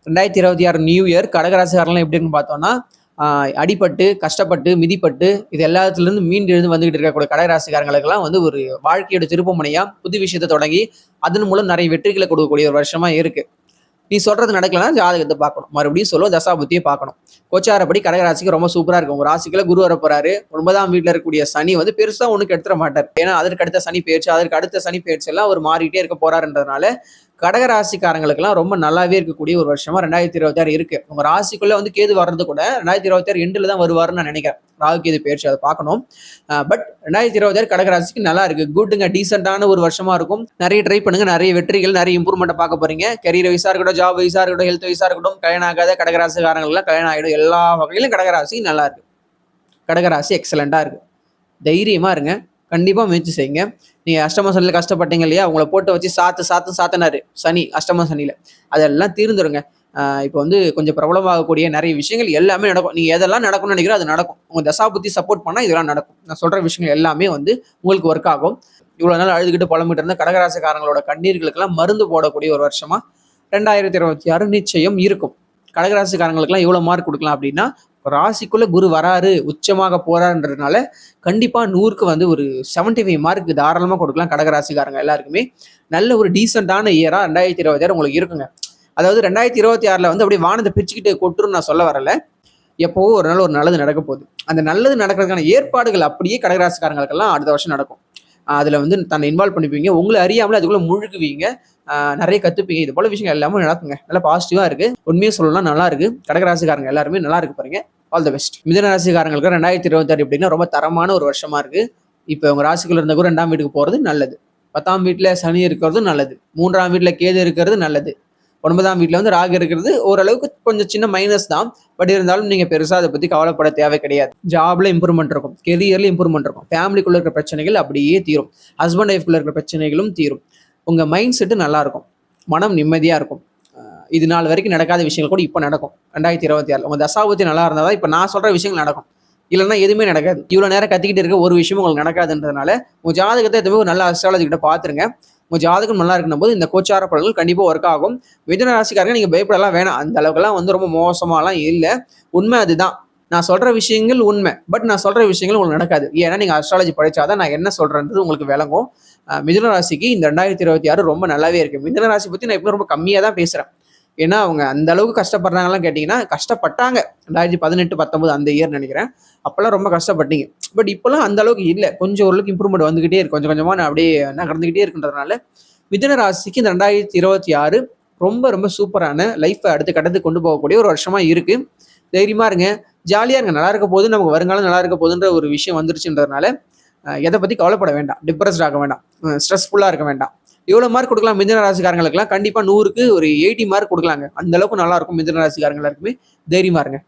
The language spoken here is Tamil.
2026 நியூ இயர் கடகராசிக்காரங்களாம் எப்படி இருக்குன்னு பார்த்தோம்னா, அடிபட்டு, கஷ்டப்பட்டு, மிதிப்பட்டு இது எல்லாத்துலேருந்து மீண்டு எழுந்து வந்துகிட்டு இருக்கக்கூடிய கடகராசிக்காரங்களுக்கெல்லாம் வந்து ஒரு வாழ்க்கையோட திருப்புமுனையா புது விஷயத்த தொடங்கி, அதன் மூலம் நிறைய வெற்றிகளை கொடுக்கக்கூடிய ஒரு வருஷமா இருக்கு. நீ சொல்றது நடக்கலன்னா ஜாதகத்தை பார்க்கணும். மறுபடியும் சொல்லுவோம் தசாபுத்தியை பார்க்கணும். கோச்சாரப்படி கடகராசிக்கு ரொம்ப சூப்பரா இருக்கும். உங்க ராசிக்குள்ள குரு வர போறாரு. 9ஆம் வீட்டுல இருக்கக்கூடிய சனி வந்து பெருசா ஒண்ணுக்கு எடுத்துட மாட்டார். ஏன்னா அதற்கு அடுத்த சனி பெயர்ச்சி, அதற்கு அடுத்த சனி பெயர்ச்சி எல்லாம் அவர் மாறிட்டே இருக்க போறாருன்றதுனால கடகராசிக்காரங்களுக்கெல்லாம் ரொம்ப நல்லாவே இருக்கக்கூடிய ஒரு வருஷமா 2026 இருக்கு. உங்க ராசிக்குள்ள வந்து கேது வர்றது கூட 2026 எண்டுல தான் வருவாருன்னு நான் நினைக்கிறேன். ராகு கேது பெயர்ச்சி அதை பார்க்கணும். பட் 2026 கடகராசிக்கு நல்லா இருக்கு. குட்டுங்க, டீசென்டான ஒரு வருஷமா இருக்கும். நிறைய ட்ரை பண்ணுங்க, நிறைய வெற்றிகள், நிறைய இம்ப்ரூவ்மெண்ட் பார்க்க போறீங்க. கரியர் வைஸா இருக்கட்டும், ஜாப் வைஸா இருக்கட்டும், ஹெல்த் வைஸா இருக்கட்டும், கல்யாணம் ஆகாத கடகராசிக்காரங்களாம் கல்யாணம் ஆகிடும். எல்லா வகையிலும் கடகராசி நல்லா இருக்கு. கடகராசி எக்ஸலண்டா இருக்கு. தைரியமா இருங்க. கண்டிப்பா முயற்சி செய்யுங்க. நீங்க அஷ்டம சனியில கஷ்டப்பட்டீங்க இல்லையா, உங்களை போட்டு வச்சு சாத்தினாரு சனி, அஷ்டம சனியில அதெல்லாம் தீர்ந்துருங்க. இப்போ வந்து கொஞ்சம் பிரபலமாகக்கூடிய நிறைய விஷயங்கள் எல்லாமே நடக்கும். நீங்க எதெல்லாம் நடக்கும்னு நினைக்கிறோம் அது நடக்கும். உங்க தசாபுத்தி சப்போர்ட் பண்ணா இதெல்லாம் நடக்கும். நான் சொல்ற விஷயங்கள் எல்லாமே வந்து உங்களுக்கு ஒர்க் ஆகும். இவ்வளவு நாள் அழுதுகிட்டு புலம்பிட்டு இருந்த கடகராசிக்காரங்களோட கண்ணீர்களுக்கெல்லாம் மருந்து போடக்கூடிய ஒரு வருஷமா 2026 நிச்சயம் இருக்கும். கடகராசிக்காரங்களுக்கெல்லாம் எவ்வளவு மார்க் கொடுக்கலாம் அப்படின்னா, ராசிக்குள்ள குரு வராரு, உச்சமாக போறாருன்றதுனால கண்டிப்பா 100க்கு வந்து ஒரு 75 மார்க் தாராளமா கொடுக்கலாம். கடகராசிக்காரங்க எல்லாருக்குமே நல்ல ஒரு டீசென்டான இயரா 2026 உங்களுக்கு இருக்குங்க. அதாவது 2026 வந்து அப்படியே வானத்தை பிரிச்சுக்கிட்டு கொட்டுன்னு நான் சொல்ல வரல. எப்போவோ ஒரு நாள் ஒரு நல்லது நடக்க போகுது. அந்த நல்லது நடக்கிறதுக்கான ஏற்பாடுகள் அப்படியே கடகராசிக்காரங்களுக்கெல்லாம் அடுத்த வருஷம் நடக்கும். அதுல வந்து தன்னை இன்வால்வ் பண்ணிப்பீங்க. உங்களை அறியாமலே அதுக்குள்ள முழுகுவீங்க. நிறைய கத்துப்பீங்க. இது போல விஷயங்கள் எல்லாமே நடக்குங்க. நல்லா பாசிட்டிவா இருக்கு. உண்மையை சொல்லலாம் நல்லா இருக்கு. கடகராசிக்காரங்க எல்லாருமே நல்லா இருக்கு பாருங்க. All the best. மிதுன ராசிக்காரங்களுக்கு 2026 எப்படின்னா ரொம்ப தரமான ஒரு வருஷமா இருக்கு. இப்போ உங்க ராசிக்குள்ள இருந்த கூட 2ஆம் வீட்டுக்கு போறது நல்லது. 10ஆம் வீட்டுல சனி இருக்கிறது நல்லது. 3ஆம் வீட்டுல கேது இருக்கிறது நல்லது. 9ஆம் வீட்டுல வந்து ராகு இருக்கிறது ஓரளவுக்கு கொஞ்சம் சின்ன மைனஸ் தான். பட் இருந்தாலும் நீங்க பெருசா அதை பத்தி கவலைப்பட தேவை கிடையாது. ஜாப்ல இம்ப்ரூவ்மெண்ட் இருக்கும், கெரியர்ல இம்ப்ரூவ்மெண்ட் இருக்கும், ஃபேமிலிக்குள்ள இருக்கிற பிரச்சனைகள் அப்படியே தீரும், ஹஸ்பண்ட் ஒய்ஃப்குள்ள இருக்கிற பிரச்சனைகளும் தீரும். உங்க மைண்ட் செட்டு நல்லா இருக்கும், மனம் நிம்மதியா இருக்கும். இது நாள் வரைக்கும் நடக்காத விஷயங்கள் கூட இப்போ நடக்கும். 2026 உங்க தசாபுத்தி நல்லா இருந்தாதான் இப்போ நான் சொல்ற விஷயங்கள் நடக்கும். இல்லைன்னா எதுவுமே நடக்காது. இவ்வளவு நேரம் கத்திக்கிட்டு இருக்க ஒரு விஷயமும் உங்களுக்கு நடக்காதுன்றதுனால உங்க ஜாதகத்தை எதுவுமே ஒரு நல்ல அஸ்ட்ராலஜி கிட்ட பாத்துருங்க. உங்க ஜாதகம் நல்லா இருக்கணும் போது இந்த கோச்சார பலன்கள் கண்டிப்பா ஒர்க் ஆகும். மிதுன ராசிக்காரங்க நீங்க பயப்படலாம் வேணாம். அந்த அளவுக்குலாம் வந்து ரொம்ப மோசமாலாம் இல்லை. உண்மை அதுதான். நான் சொல்ற விஷயங்கள் உண்மை. பட் நான் சொல்ற விஷயங்கள் உங்களுக்கு நடக்காது. ஏன்னா நீங்க அஸ்ட்ராலஜி படிச்சாதான் நான் என்ன சொல்றேன்றது உங்களுக்கு விளங்கும். மிதுன ராசிக்கு இந்த 2026 ரொம்ப நல்லாவே இருக்கு. மிதுன ராசி பத்தி நான் எப்பவும் ரொம்ப கம்மியா தான் பேசுறேன். ஏன்னா அவங்க அந்த அளவுக்கு கஷ்டப்படுறாங்கலாம் கேட்டீங்கன்னா கஷ்டப்பட்டாங்க. 2018, 19 அந்த இயர் நினைக்கிறேன். அப்பெல்லாம் ரொம்ப கஷ்டப்பட்டீங்க. பட் இப்பெல்லாம் அந்த அளவுக்கு இல்லை. கொஞ்சம் ஓரளவுக்கு இம்ப்ரூவ்மெண்ட் வந்துகிட்டே இருக்கு. கொஞ்சம் கொஞ்சமா நான் அப்படியே நடந்துகிட்டே இருக்குன்றதுனால மிதுன ராசிக்கு இந்த 2026 ரொம்ப ரொம்ப சூப்பரான லைஃப்பை அடுத்த கட்டத்துக்கு கொண்டு போகக்கூடிய ஒரு வருஷமா இருக்கு. தைரியமா இருங்க, ஜாலியா இருங்க. நல்லா இருக்க போது, நமக்கு வருங்காலம் நல்லா இருக்க போதுன்ற ஒரு விஷயம் வந்துருச்சுன்றதுனால எதை பத்தி கவலைப்பட வேண்டாம், டிப்ரெஸ்ட் ஆக வேண்டாம், ஸ்ட்ரெஸ்ஃபுல்லா இருக்க வேண்டாம். எவ்வளவு மார்க் கொடுக்கலாம் மிதுன ராசிக்காரங்களுக்குலாம்? கண்டிப்பா 100க்கு ஒரு 80 மார்க் கொடுக்கலாங்க. அந்த அளவுக்கு நல்லா இருக்கும் மிதுன ராசிக்காரங்க எல்லாருக்குமே. தைரியமா இருங்க.